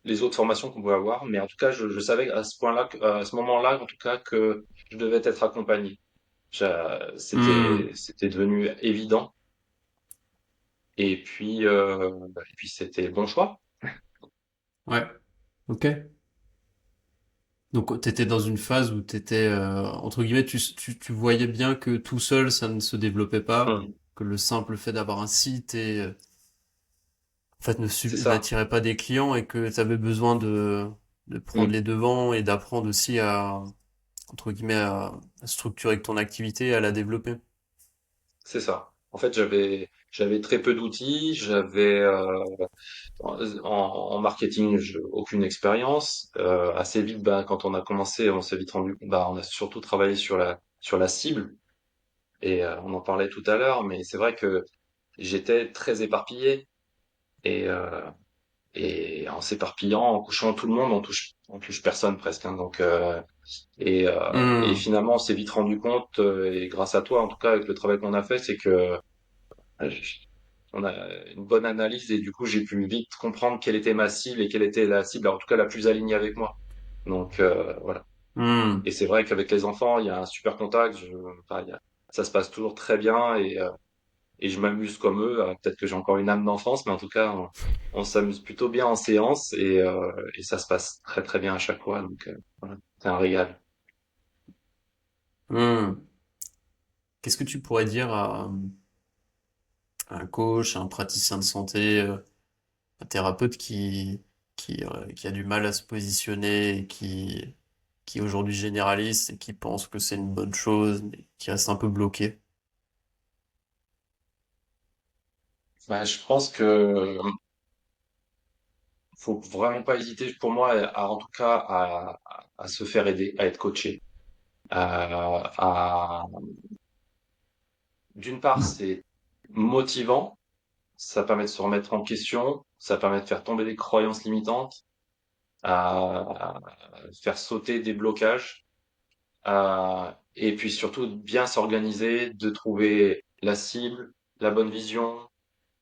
les autres formations qu'on pouvait avoir. Mais en tout cas, je savais à ce point-là, à ce moment-là, en tout cas, que je devais être accompagné. Hmm. C'était devenu évident. Et puis c'était le bon choix. Ouais. Ok. Donc t'étais dans une phase où t'étais entre guillemets tu voyais bien que tout seul ça ne se développait pas, Hum. que le simple fait d'avoir un site et en fait C'est ça. n'attirait pas des clients et que t'avais besoin de prendre Hum. les devants et d'apprendre aussi à entre guillemets à structurer ton activité, à la développer. C'est ça. En fait, j'avais très peu d'outils. En marketing, aucune expérience. Assez vite, bah, quand on a commencé, on s'est vite rendu, bah, on a surtout travaillé sur la cible. Et on en parlait tout à l'heure, mais c'est vrai que j'étais très éparpillé. Et, euh, et en s'éparpillant, en couchant tout le monde, on touche personne presque, hein. Donc, et Hmm. finalement, on s'est vite rendu compte, et grâce à toi, en tout cas, avec le travail qu'on a fait, c'est que on a une bonne analyse et du coup, j'ai pu vite comprendre quelle était ma cible et quelle était la cible, en tout cas la plus alignée avec moi. Donc voilà. Hmm. Et c'est vrai qu'avec les enfants, il y a un super contact. Enfin, ça se passe toujours très bien et je m'amuse comme eux. Peut-être que j'ai encore une âme d'enfance, mais en tout cas, on s'amuse plutôt bien en séance et ça se passe très très bien à chaque fois. Donc voilà, c'est un régal. Hmm. Qu'est-ce que tu pourrais dire à un coach, à un praticien de santé, un thérapeute qui a du mal à se positionner et qui est aujourd'hui généraliste et qui pense que c'est une bonne chose, mais qui reste un peu bloqué? Bah, je pense que faut vraiment pas hésiter pour moi, en tout cas, à se faire aider, à être coaché. D'une part, c'est motivant, ça permet de se remettre en question, ça permet de faire tomber des croyances limitantes, à faire sauter des blocages, et puis surtout de bien s'organiser, de trouver la cible, la bonne vision,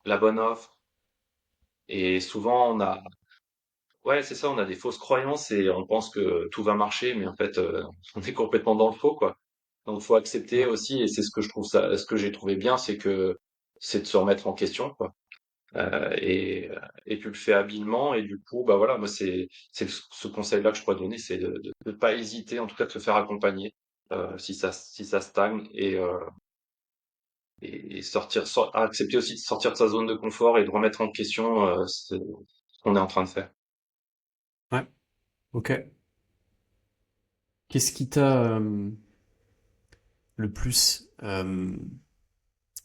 la bonne offre. Et souvent, ouais, c'est ça, on a des fausses croyances et on pense que tout va marcher, mais en fait, on est complètement dans le faux, quoi. Donc, faut accepter Ouais. aussi, et c'est ce que je trouve ça, ce que j'ai trouvé bien, c'est de se remettre en question, quoi. Et tu le fais habilement, et du coup, bah voilà, moi, c'est ce conseil-là que je pourrais donner, c'est de pas hésiter, en tout cas, de se faire accompagner, si ça stagne, et accepter aussi de sortir de sa zone de confort et de remettre en question, ce qu'on est en train de faire. Ouais. Ok. Qu'est-ce qui t'a le plus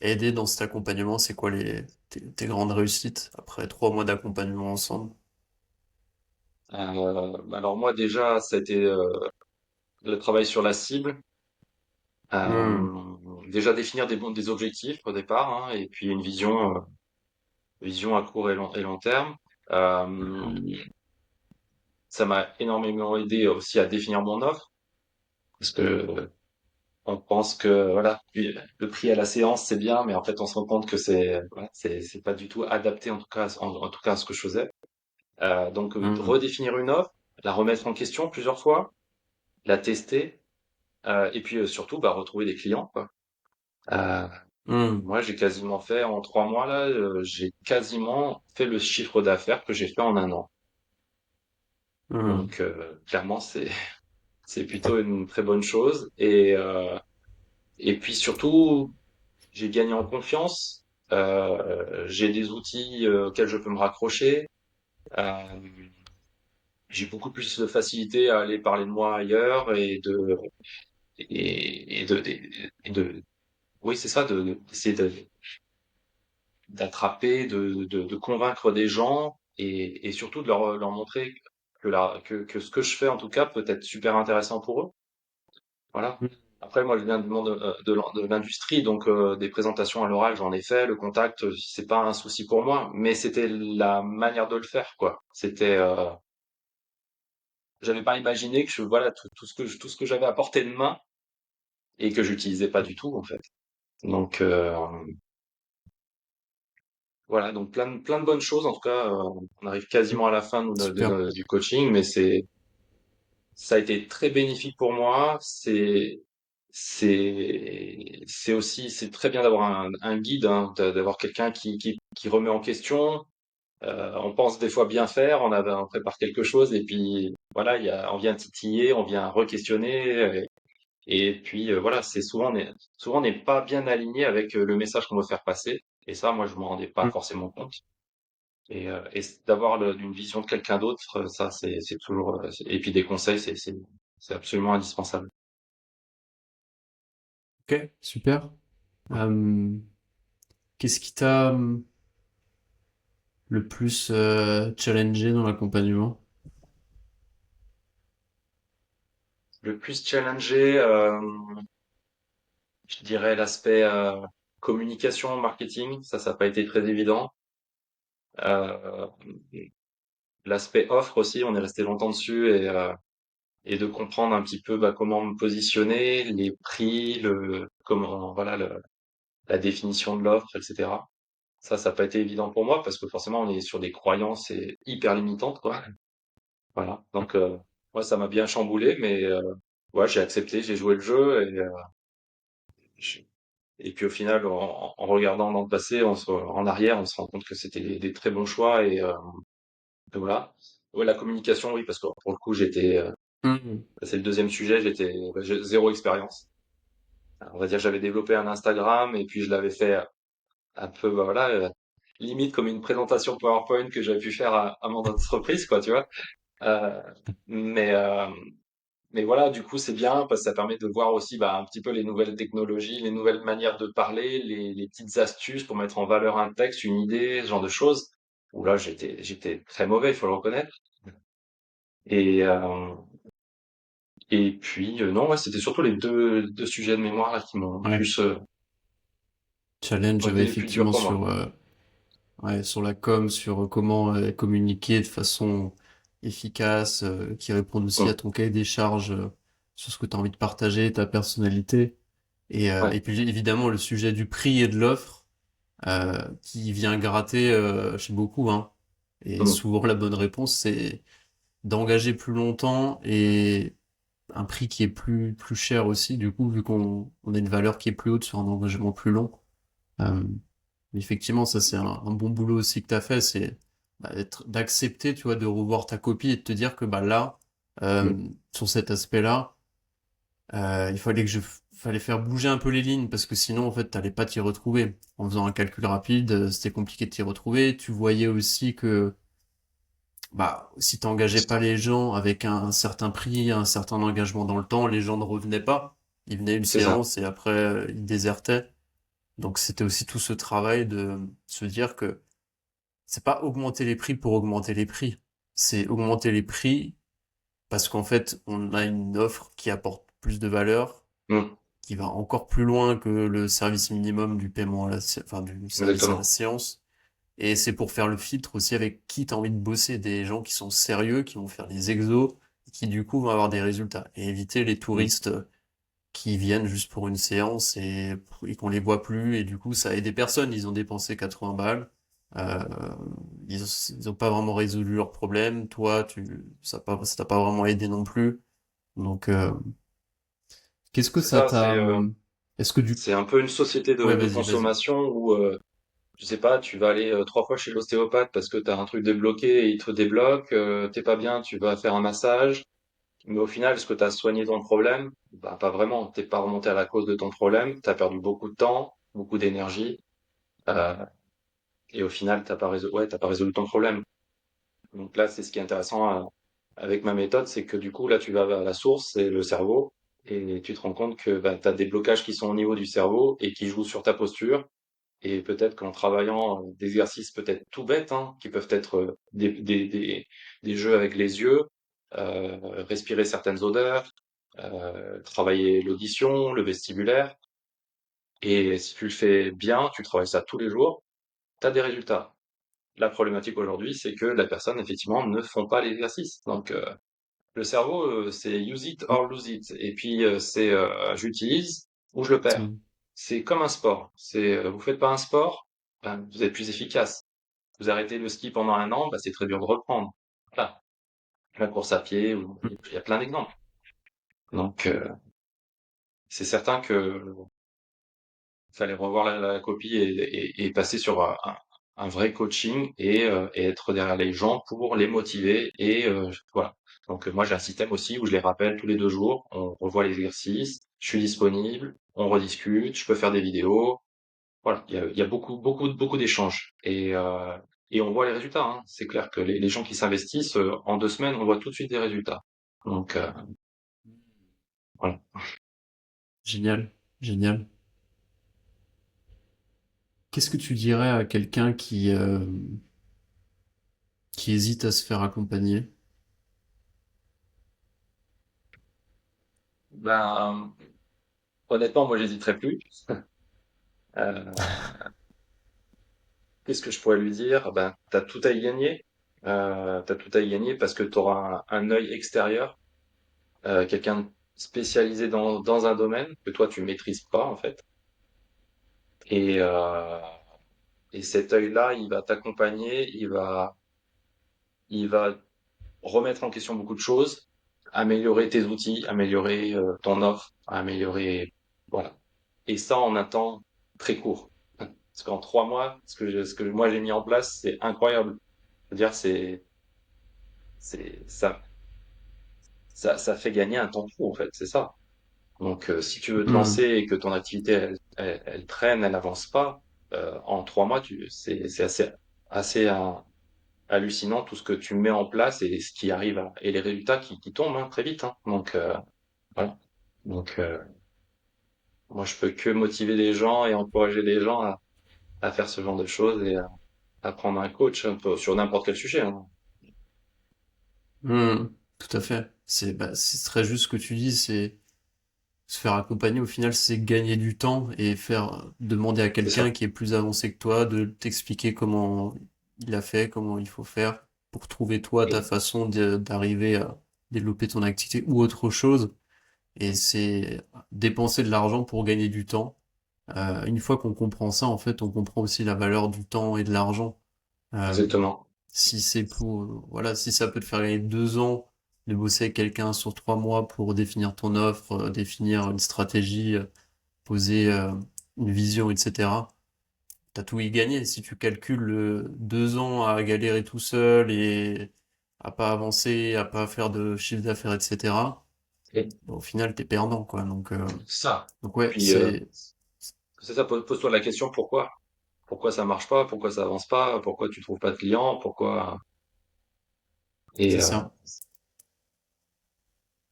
aidé dans cet accompagnement? C'est quoi tes grandes réussites après 3 mois d'accompagnement ensemble? Alors moi déjà, ça a été le travail sur la cible. Hmm. Déjà définir des objectifs au départ, hein, et puis une vision à court et long terme. Euh, Ça m'a énormément aidé aussi à définir mon offre, parce que on pense que voilà, le prix à la séance c'est bien, mais en fait on se rend compte que c'est pas du tout adapté en tout cas à ce que je faisais. Donc Hmm. redéfinir une offre, la remettre en question plusieurs fois, la tester, et puis surtout bah, retrouver des clients, quoi. Euh, Hmm. Moi, j'ai quasiment fait en 3 mois là, j'ai quasiment fait le chiffre d'affaires que j'ai fait en un an. Hmm. Donc clairement, c'est plutôt une très bonne chose. Et puis surtout, j'ai gagné en confiance. J'ai des outils auxquels je peux me raccrocher. Euh, j'ai beaucoup plus de facilité à aller parler de moi ailleurs et de, et de oui, c'est ça, d'essayer d'attraper, de convaincre des gens et surtout de leur montrer que ce que je fais en tout cas peut être super intéressant pour eux. Voilà. Après, moi, je viens du monde de l'industrie, donc des présentations à l'oral, j'en ai fait. Le contact, c'est pas un souci pour moi, mais c'était la manière de le faire, quoi. J'avais pas imaginé que voilà, tout ce que j'avais à portée de main et que j'utilisais pas du tout, en fait. Donc, voilà, donc plein de bonnes choses. En tout cas, on arrive quasiment à la fin Super. du coaching, mais ça a été très bénéfique pour moi. C'est aussi, c'est très bien d'avoir un guide, hein, d'avoir quelqu'un qui remet en question. On pense des fois bien faire, on prépare quelque chose et puis voilà, on vient titiller, on vient re-questionner et puis voilà, souvent on n'est pas bien aligné avec le message qu'on veut faire passer. Et ça, moi, je m'en rendais pas Hmm. forcément compte. Et d'avoir une vision de quelqu'un d'autre, ça, c'est toujours, et puis des conseils, c'est absolument indispensable. Ok, super. Euh, Qu'est-ce qui t'a le plus challengé dans l'accompagnement? Le plus challengé, je dirais l'aspect communication, marketing, ça n'a pas été très évident. Euh, L'aspect offre aussi, on est resté longtemps dessus et de comprendre un petit peu bah, comment me positionner, les prix, comment, voilà, la définition de l'offre, etc. Ça n'a pas été évident pour moi parce que forcément, on est sur des croyances hyper limitantes, quoi. Voilà. Donc, ouais, ça m'a bien chamboulé, mais ouais, j'ai accepté, j'ai joué le jeu je- et puis au final, en regardant dans le passé, en arrière, on se rend compte que c'était des très bons choix et voilà. Ouais, la communication, oui, parce que pour le coup, Mhm. c'est le deuxième sujet, j'ai zéro expérience. Alors, on va dire, j'avais développé un Instagram et puis je l'avais fait un peu, bah, voilà, limite comme une présentation PowerPoint que j'avais pu faire à mon entreprise, quoi, tu vois. Euh, mais, euh, mais voilà, du coup, c'est bien parce que ça permet de voir aussi bah, un petit peu les nouvelles technologies, les nouvelles manières de parler, les petites astuces pour mettre en valeur un texte, une idée, ce genre de choses. Où là, j'étais très mauvais, il faut le reconnaître. Et, euh, et puis, non, ouais, c'était surtout les deux sujets de mémoire là qui m'ont Ouais. plus, Challenge, ont été j'avais les plus durs effectivement pour moi. sur, ouais, sur la com, sur comment communiquer de façon efficace, qui réponde aussi à Hum, ton cahier des charges, sur ce que tu as envie de partager, ta personnalité. ouais, Et puis évidemment le sujet du prix et de l'offre, qui vient gratter chez beaucoup, hein. Et hum, souvent la bonne réponse c'est d'engager plus longtemps et un prix qui est plus cher aussi, du coup, vu qu'on a une valeur qui est plus haute sur un engagement plus long. Euh, Effectivement, ça c'est un bon boulot aussi que t'as fait, c'est bah, d'accepter, tu vois, de revoir ta copie et de te dire que bah là, hum. sur cet aspect-là, il fallait fallait faire bouger un peu les lignes parce que sinon en fait t'allais pas t'y retrouver. En faisant un calcul rapide, c'était compliqué de t'y retrouver. Tu voyais aussi que bah si t'engageais pas les gens avec un certain prix, un certain engagement dans le temps, les gens ne revenaient pas. Ils venaient une C'est ça. séance et après ils désertaient. Donc c'était aussi tout ce travail de se dire que c'est pas augmenter les prix pour augmenter les prix. C'est augmenter les prix parce qu'en fait, on a une offre qui apporte plus de valeur, Hum, qui va encore plus loin que le service minimum du paiement enfin, du service à la exactement. séance. Et c'est pour faire le filtre aussi avec qui t'as envie de bosser, des gens qui sont sérieux, qui vont faire des exos, et qui du coup vont avoir des résultats. Et éviter les Hum. touristes qui viennent juste pour une séance et qu'on les voit plus et du coup ça aide des personnes, ils ont dépensé 80 balles, euh, ils ont pas vraiment résolu leurs problèmes, toi ça t'a pas vraiment aidé non plus, donc qu'est-ce que C'est ça ça, t'a, est-ce que du, c'est un peu une société ouais de vas-y, consommation où, je sais pas, tu vas aller 3 fois chez l'ostéopathe parce que tu as un truc débloqué et il te débloque, t'es pas bien, tu vas faire un massage, mais au final, est-ce que tu as soigné ton problème? Bah, pas vraiment, t'es pas remonté à la cause de ton problème, tu as perdu beaucoup de temps, beaucoup d'énergie, euh, et au final, t'as pas résolu ton problème. Donc là, c'est ce qui est intéressant avec ma méthode, c'est que du coup, là, tu vas à la source, c'est le cerveau, et tu te rends compte que bah, tu as des blocages qui sont au niveau du cerveau et qui jouent sur ta posture. Et peut-être qu'en travaillant des exercices peut-être tout bêtes, hein, qui peuvent être des jeux avec les yeux, respirer certaines odeurs, travailler l'audition, le vestibulaire. Et si tu le fais bien, tu travailles ça tous les jours, tu as des résultats. La problématique aujourd'hui, c'est que la personne, effectivement, ne font pas l'exercice. Donc, le cerveau, c'est use it or lose it. Et puis, c'est j'utilise ou je le perds. Mm. C'est comme un sport. C'est vous faites pas un sport, ben, vous êtes plus efficace. Vous arrêtez le ski pendant 1 an, bah, c'est très dur de reprendre. Voilà. La course à pied, il y a plein d'exemples. Donc, c'est certain que fallait revoir la copie et passer sur un vrai coaching et être derrière les gens pour les motiver et voilà. Donc moi j'ai un système aussi où je les rappelle tous les 2 jours, on revoit les exercices, je suis disponible, on rediscute, je peux faire des vidéos, voilà, il y a beaucoup d'échanges et on voit les résultats, hein. C'est clair que les gens qui s'investissent en 2 semaines, on voit tout de suite des résultats. Donc voilà. Génial, génial. Qu'est-ce que tu dirais à quelqu'un qui hésite à se faire accompagner? Ben honnêtement, moi j'hésiterai plus. Euh, Qu'est-ce que je pourrais lui dire? Ben, t'as tout à y gagner. T'as tout à y gagner parce que tu auras un œil extérieur, quelqu'un spécialisé dans un domaine que toi tu maîtrises pas en fait. Et, Et cet œil-là, il va t'accompagner, il va remettre en question beaucoup de choses, améliorer tes outils, améliorer ton offre, améliorer, voilà. Et ça en un temps très court. Parce qu'en 3 mois, ce que moi j'ai mis en place, c'est incroyable. C'est-à-dire, ça, ça fait gagner un temps fou, en fait, c'est ça. Donc, si tu veux te Hmm. lancer et que ton activité, elle traîne, elle n'avance pas, en 3 mois, c'est assez hallucinant tout ce que tu mets en place et ce qui arrive et les résultats qui tombent hein, très vite. Hein. Donc, voilà. Donc, moi, je peux que motiver les gens et encourager les gens à faire ce genre de choses et à prendre un coach un peu sur n'importe quel sujet. Hein. Hmm. Tout à fait. C'est très juste ce que tu dis, c'est se faire accompagner au final, c'est gagner du temps et faire demander à C'est ça. quelqu'un qui est plus avancé que toi de t'expliquer comment il a fait, comment il faut faire pour trouver toi ta Et façon d'arriver à développer ton activité ou autre chose. Et c'est dépenser de l'argent pour gagner du temps. Une fois qu'on comprend ça, en fait, on comprend aussi la valeur du temps et de l'argent. Euh, exactement. Si c'est pour, voilà, si ça peut te faire gagner 2 ans de bosser avec quelqu'un sur 3 mois pour définir ton offre, définir une stratégie, poser une vision, etc. T'as tout y gagné. Si tu calcules 2 ans à galérer tout seul et à pas avancer, à pas faire de chiffre d'affaires, etc. Et Bon, au final, t'es perdant, quoi. ça. Donc ouais, Puis, c'est ça, pose-toi la question pourquoi? Pourquoi ça marche pas? Pourquoi ça avance pas? Pourquoi tu trouves pas de clients? Pourquoi? Et, c'est ça.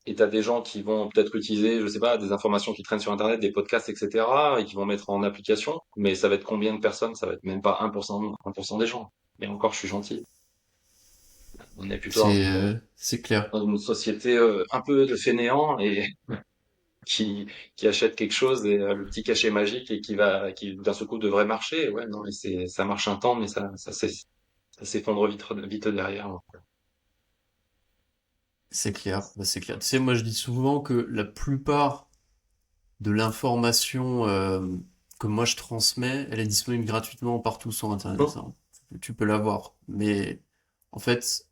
et t'as des gens qui vont peut-être utiliser, je sais pas, des informations qui traînent sur Internet, des podcasts, etc., et qui vont mettre en application. Mais ça va être combien de personnes? Ça va être même pas 1% des gens. Et encore, je suis gentil. On est plutôt C'est clair. dans une société un peu de fainéants et qui, qui achète quelque chose et le petit cachet magique et qui d'un seul coup devrait marcher. Ouais, non, mais ça marche un temps, mais ça s'effondre vite derrière. Hein. C'est clair. Bah, c'est clair. Tu sais, moi, je dis souvent que la plupart de l'information que moi je transmets, elle est disponible gratuitement partout sur Internet. Hum, Hein. Tu peux l'avoir. Mais en fait,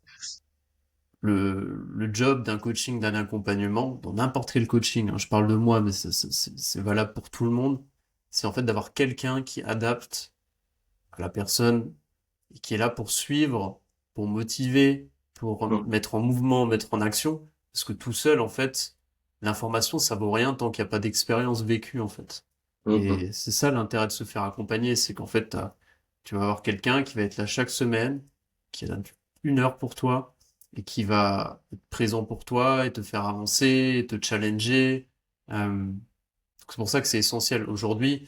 le job d'un coaching, d'un accompagnement, dans n'importe quel coaching, hein, je parle de moi, mais c'est valable pour tout le monde, c'est en fait d'avoir quelqu'un qui adapte à la personne et qui est là pour suivre, pour motiver, pour hum, mettre en mouvement, mettre en action. Parce que tout seul, en fait, l'information, ça vaut rien tant qu'il n'y a pas d'expérience vécue, en fait. hum. Et c'est ça l'intérêt de se faire accompagner, c'est qu'en fait, tu vas avoir quelqu'un qui va être là chaque semaine, qui a 1 heure pour toi, et qui va être présent pour toi, et te faire avancer, et te challenger. C'est pour ça que c'est essentiel. Aujourd'hui,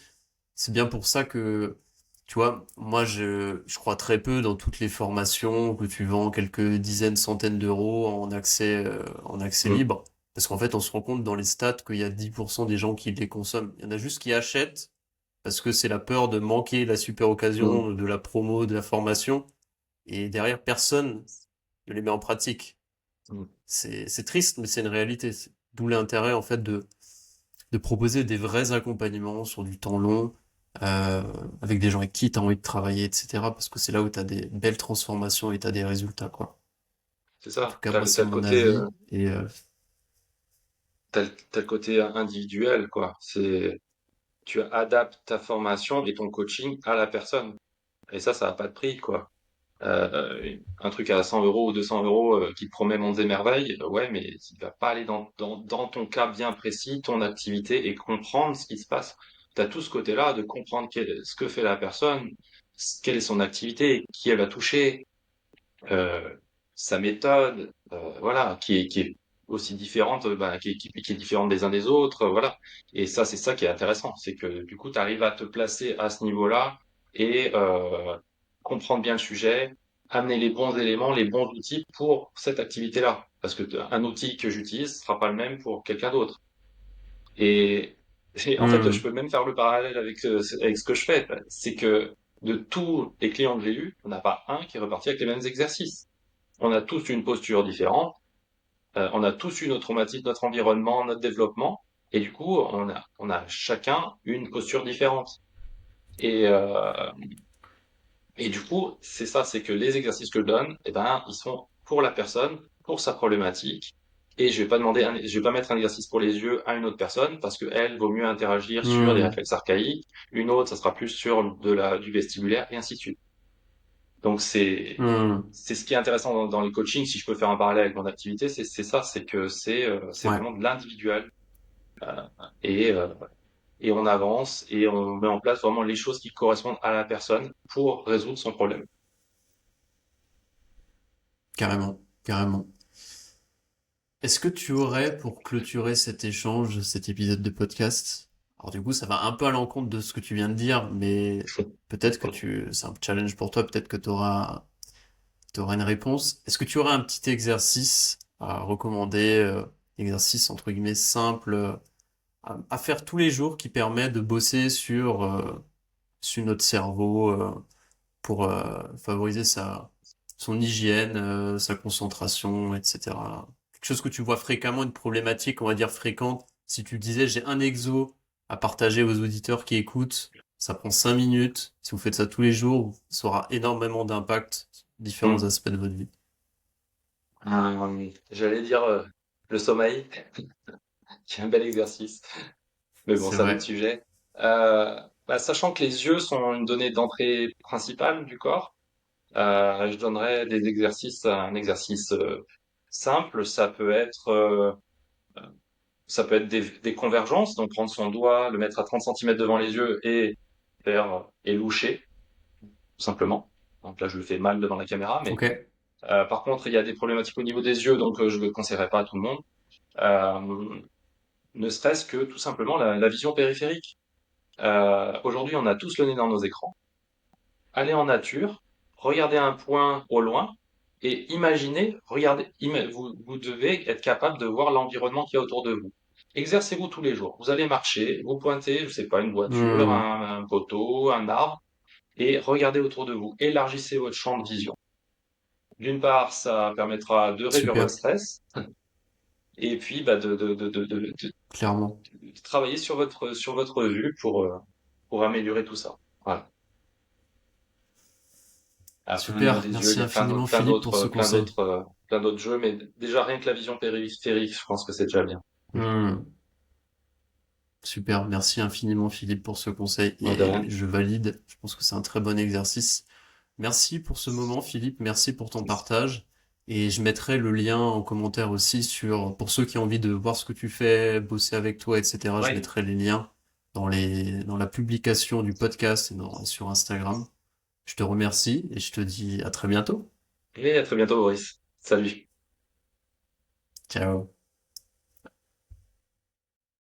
c'est bien pour ça que, tu vois, moi, je crois très peu dans toutes les formations que tu vends quelques dizaines, centaines d'euros en accès Hum, libre. Parce qu'en fait, on se rend compte dans les stats qu'il y a 10% des gens qui les consomment. Il y en a juste qui achètent parce que c'est la peur de manquer la super hum, occasion de la promo, de la formation. Et derrière, personne ne les met en pratique. hum. C'est triste, mais c'est une réalité. D'où l'intérêt, en fait, de proposer des vrais accompagnements sur du temps long, euh, avec des gens avec qui tu as envie de travailler, etc. Parce que c'est là où tu as des belles transformations et tu as des résultats, quoi. C'est En tout ça. cas, moi, T'as c'est le mon côté, avis. Et t'as le côté individuel, quoi. Tu adaptes ta formation et ton coaching à la personne. Et ça n'a pas de prix, quoi. Un truc à 100 euros ou 200 euros qui te promet monts et merveilles, ouais, mais il va pas aller dans ton cas bien précis, ton activité et comprendre ce qui se passe. Tu as tout ce côté-là de comprendre ce que fait la personne, quelle est son activité, qui elle va toucher, euh, sa méthode, voilà, qui est aussi différente, bah, qui est différente des uns des autres, voilà. Et ça, c'est ça qui est intéressant, c'est que du coup, tu arrives à te placer à ce niveau-là et comprendre bien le sujet, amener les bons éléments, les bons outils pour cette activité-là. Parce que un outil que j'utilise sera pas le même pour quelqu'un d'autre. Et, et en fait, je hmm, peux même faire le parallèle avec ce que je fais. C'est que de tous les clients que j'ai eus, on n'a pas un qui est reparti avec les mêmes exercices. On a tous une posture différente, on a tous eu notre traumatisme, notre environnement, notre développement, et du coup, on a chacun une posture différente. Et, Et du coup, c'est ça, c'est que les exercices que je donne, eh ben, ils sont pour la personne, pour sa problématique. Et je vais pas mettre un exercice pour les yeux à une autre personne parce que elle vaut mieux interagir sur des Hmm, réflexes archaïques. Une autre, ça sera plus sur du vestibulaire et ainsi de suite. Donc hmm. c'est ce qui est intéressant dans le coaching, si je peux faire un parallèle avec mon activité, c'est ça, c'est que c'est Ouais, vraiment de l'individuel et euh, et on avance et on met en place vraiment les choses qui correspondent à la personne pour résoudre son problème. carrément, carrément. Est-ce que tu aurais, pour clôturer cet échange, cet épisode de podcast, alors du coup, ça va un peu à l'encontre de ce que tu viens de dire, mais peut-être que c'est un challenge pour toi, peut-être que t'auras une réponse. Est-ce que tu aurais un petit exercice à recommander, exercice entre guillemets simple, à faire tous les jours qui permet de bosser sur notre cerveau, pour favoriser son hygiène, sa concentration, etc. Quelque chose que tu vois fréquemment, une problématique, on va dire fréquente. Si tu disais, j'ai un exo à partager aux auditeurs qui écoutent, ça prend 5 minutes. Si vous faites ça tous les jours, ça aura énormément d'impact sur différents Hmm. aspects de votre vie. J'allais dire le sommeil, qui est un bel exercice, mais bon, C'est c'est un autre vrai. sujet. Sachant que les yeux sont une donnée d'entrée principale du corps, je donnerais des exercices, un exercice simple, ça peut être des convergences, donc prendre son doigt, le mettre à 30 centimètres devant les yeux et et loucher, tout simplement. Donc là, je le fais mal devant la caméra, mais Ok. par contre, il y a des problématiques au niveau des yeux, donc je ne le conseillerais pas à tout le monde. Euh, Ne serait-ce que tout simplement la vision périphérique. Aujourd'hui, on a tous le nez dans nos écrans. Allez en nature, regardez un point au loin et imaginez, vous devez être capable de voir l'environnement qui est autour de vous. Exercez-vous tous les jours. Vous allez marcher, vous pointez, je sais pas, une voiture, Hmm, un poteau, un arbre, et regardez autour de vous. Élargissez votre champ de vision. D'une part, ça permettra de réduire votre super. stress, et puis bah, Clairement. de travailler sur votre vue pour améliorer tout ça. Voilà. Après, au niveau Super. des yeux, il Merci y a infiniment, Philippe, pour ce conseil. plein d'autres jeux, mais déjà rien que la vision périphérique, je pense que c'est déjà bien. Hmm, super. Merci infiniment, Philippe, pour ce conseil. Ouais, de Et rien. je valide. Je pense que c'est un très bon exercice. Merci pour ce moment, Philippe. Merci pour ton partage. Et je mettrai le lien en commentaire aussi pour ceux qui ont envie de voir ce que tu fais, bosser avec toi, etc. Je Ouais. mettrai les liens dans la publication du podcast et sur Instagram. Je te remercie et je te dis à très bientôt. Et à très bientôt, Boris. Salut. Ciao.